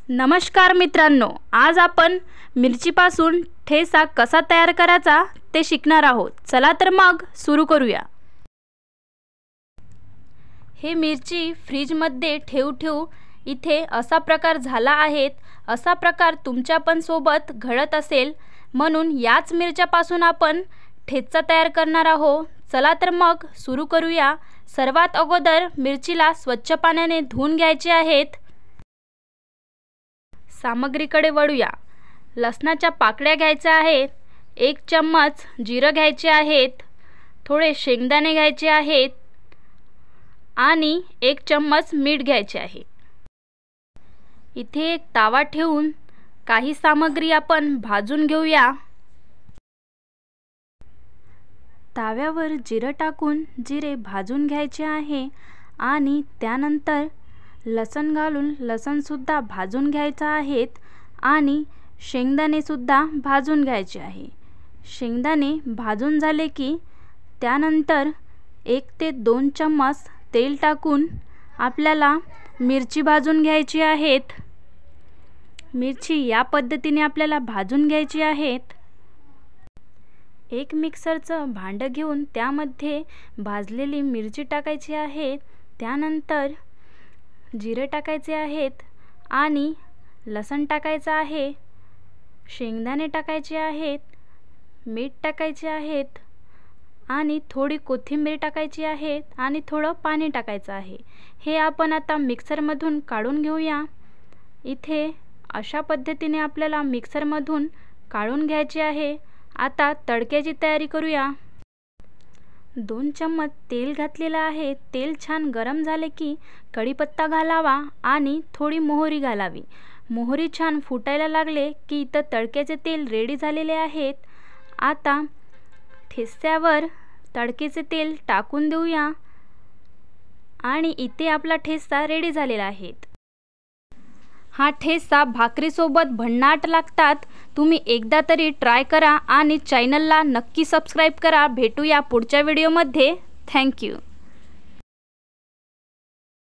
नमस्कार मित्रांनो, आज आपण मिरचीपासून ठेचा कसा तयार करायचा ते शिकणार आहोत। चला तर मग सुरू करूया। हे मिरची फ्रीज मध्ये ठेवू इथे असा प्रकार झाला आहे। असा प्रकार तुमच्या पण सोबत घडत असेल, म्हणून याच मिरच्यापासून आपण ठेचा तयार करणार आहोत। चला तर मग सुरू करूया। सर्वात अगोदर मिरचीला स्वच्छ पाण्याने धुवून घ्यायचे आहेत। सामग्रीकडे वळूया। लसणाच्या पाकळ्या घ्यायच्या आहेत, 1 चम्मच जिरं घ्यायचे आहेत, थोडे शेंगदाणे घ्यायचे आहेत आणि 1 चम्मच मीठ घ्यायचे आहे। इथे एक तवा ठेवून काही सामग्री आपण भाजून घेऊया। तव्यावर जिरं टाकून जिरे भाजून घ्यायचे आहे आणि त्यानंतर लसण घालून लसण सुद्धा भाजून घ्यायचा आहे आणि शेंगदाणे सुद्धा भाजून घ्यायचे आहे। शेंगदाणे भाजून झाले की त्यानंतर 1 ते 2 चम्मच तेल टाकून आपल्याला मिरची भाजून घ्यायची आहे। मिरची या पद्धतीने आपल्याला भाजून घ्यायची आहे। एक मिक्सरचं भांडं घेऊन त्यामध्ये भाजलेली मिरची टाकायची आहे। त्यानंतर जिरे टाकायचे आहेत आणि लसण टाकायचं आहे, शेंगदाणे टाकायचे आहेत, मीठ टाकायचे आहेत आणि थोडी कोथिंबीर टाकायची आहे आणि थोडं पाणी टाकायचं आहे। हे आपण आता मिक्सरमधून काढून घेऊया। इथे अशा पद्धतीने आपल्याला मिक्सरमधून काढून घ्यायचे आहे। आता तडक्याची तयारी करूया। 2 चम्मच तेल घातलेलं आहे। तेल छान गरम झाले की कढीपत्ता घालावा आणि थोडी मोहरी घालावी। मोहरी छान फुटायला लागले की इथं तडक्याचे तेल रेडी झालेले आहेत। आता ठेच्यावर तडक्याचे तेल टाकून देऊया आणि इथे आपला ठेचा रेडी झालेला आहे। हा ठेचा भाकरीसोबत भन्नाट लागतात। तुम्ही एकदा तरी ट्राय करा आणि चॅनलला नक्की सबस्क्राइब करा। भेटूया पुढच्या व्हिडिओमध्ये। Thank you.